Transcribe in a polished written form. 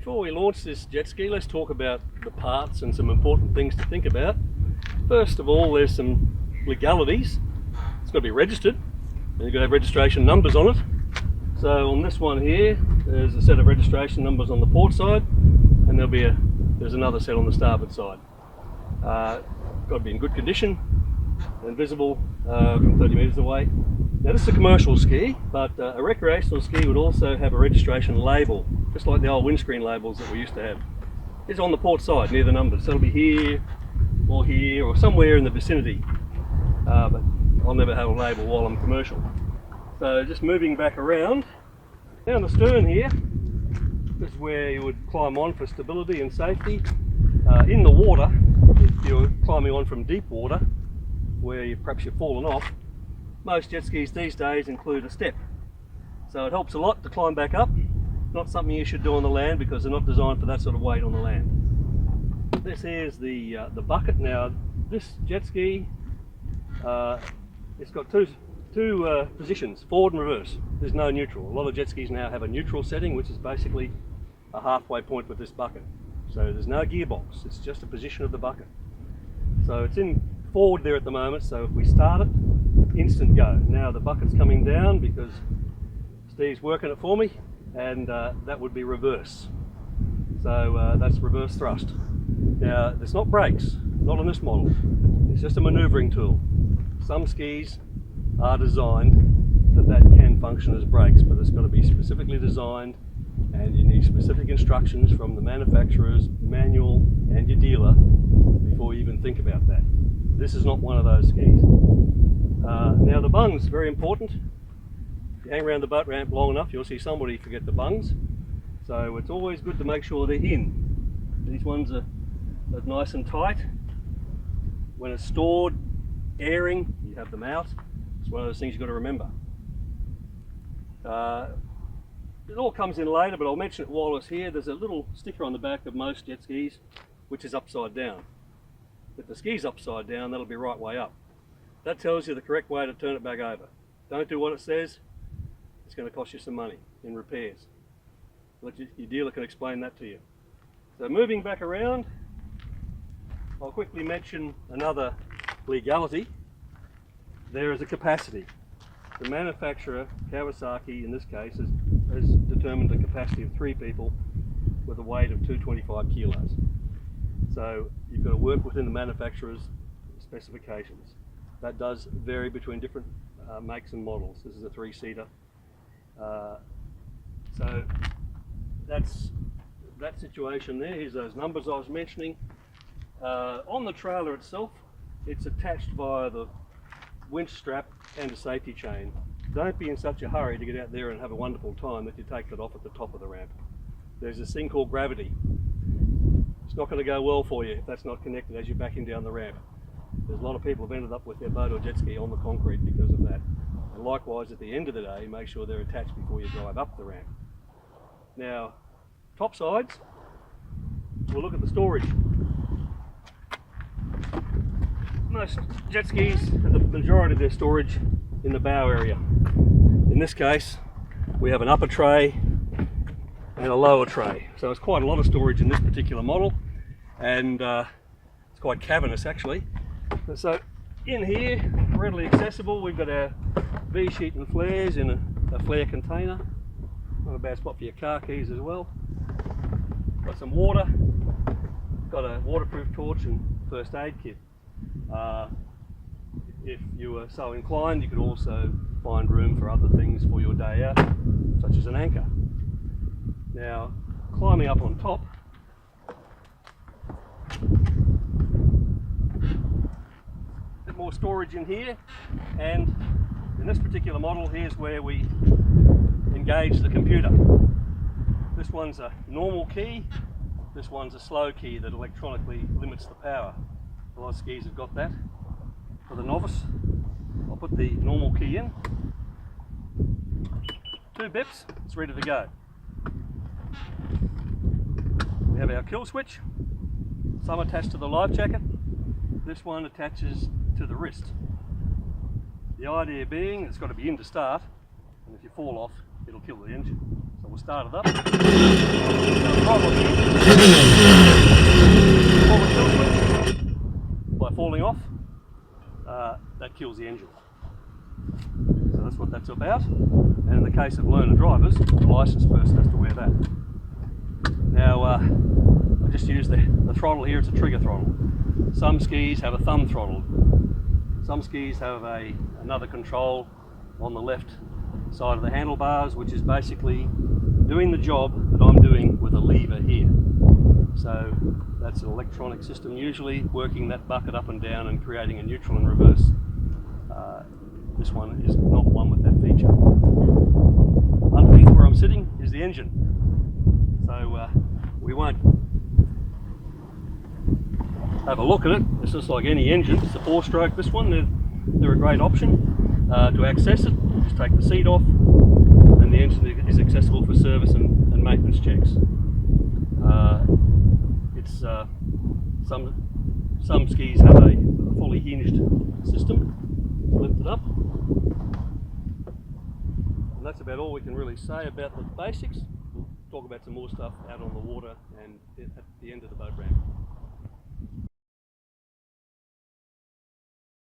Before we launch this jet ski, let's talk about the parts and some important things to think about. First of all, there's some legalities. It's got to be registered, and you've got to have registration numbers on it. So on this one here, there's a set of registration numbers on the port side, and there's another set on the starboard side. Got to be in good condition and visible from 30 metres away. Now this is a commercial ski, but a recreational ski would also have a registration label, just like the old windscreen labels that we used to have. It's on the port side near the numbers, so it'll be here or somewhere in the vicinity, but I'll never have a label while I'm commercial. So just moving back around, down the stern here, this is where you would climb on for stability and safety. In the water, if you're climbing on from deep water, where perhaps you've fallen off, most jet skis these days include a step. So it helps a lot to climb back up. Not something you should do on the land because they're not designed for that sort of weight on the land. This here's the bucket. Now this jet ski, it's got two positions, forward and reverse. There's no neutral. A lot of jet skis now have a neutral setting, which is basically a halfway point with this bucket. So there's no gearbox, it's just a position of the bucket. So it's in forward there at the moment, so if we start it, instant go. Now the bucket's coming down because Steve's working it for me, and that would be reverse. So that's reverse thrust. Now there's not brakes, not on this model. It's just a manoeuvring tool. Some skis are designed that can function as brakes, but it's got to be specifically designed, and you need specific instructions from the manufacturer's manual and your dealer before you even think about that. This is not one of those skis. Now the bungs, very important. If you hang around the boat ramp long enough, you'll see somebody forget the bungs. So it's always good to make sure they're in. These ones are nice and tight. When it's stored, airing, you have them out. It's one of those things you've got to remember. It all comes in later, but I'll mention it while it's here. There's a little sticker on the back of most jet skis, which is upside down. If the ski's upside down, that'll be right way up. That tells you the correct way to turn it back over. Don't do what it says. It's going to cost you some money in repairs. But your dealer can explain that to you. So moving back around, I'll quickly mention another legality. There is a capacity. The manufacturer, Kawasaki in this case, has determined a capacity of 3 people with a weight of 225 kilos. So you've got to work within the manufacturer's specifications. That does vary between different makes and models. This is a 3-seater. So that's that situation there. Here's those numbers I was mentioning. On the trailer itself, it's attached via the winch strap and a safety chain. Don't be in such a hurry to get out there and have a wonderful time that you take that off at the top of the ramp. There's this thing called gravity. It's not going to go well for you if that's not connected as you're backing down the ramp. There's a lot of people have ended up with their boat or jet ski on the concrete because of that. And likewise, at the end of the day, make sure they're attached before you drive up the ramp. Now, top sides, we'll look at the storage. Most jet skis have the majority of their storage in the bow area. In this case, we have an upper tray and a lower tray. So it's quite a lot of storage in this particular model, and it's quite cavernous actually. So in here, readily accessible, we've got our V-sheet and flares in a flare container. Not a bad spot for your car keys as well. Got some water, got a waterproof torch and first aid kit. If you were so inclined, you could also find room for other things for your day out, such as an anchor. Now, climbing up on top, a bit more storage in here, and in this particular model, here's where we engage the computer. This one's a normal key, this one's a slow key that electronically limits the power. A lot of skis have got that. For the novice, I'll put the normal key in. 2 bips, it's ready to go. We have our kill switch, some attached to the life jacket. This one attaches to the wrist. The idea being it's got to be in to start, and if you fall off, it'll kill the engine. So we'll start it up. By falling off, that kills the engine. So that's what that's about. And in the case of learner drivers, the licensed person has to wear that. Now, I just use the throttle here. It's a trigger throttle. Some skis have a thumb throttle. Some skis have another control on the left side of the handlebars, which is basically doing the job that I'm doing with a lever here. So that's an electronic system, usually working that bucket up and down and creating a neutral and reverse. This one is not one with that feature. Underneath where I'm sitting is the engine. So we won't have a look at it. It's just like any engine. It's a 4-stroke. This one, they're a great option. To access it, just take the seat off, and the engine is accessible for service and maintenance checks. Some skis have a fully hinged system. Lift it up, and that's about all we can really say about the basics. We'll talk about some more stuff out on the water and at the end of the boat ramp.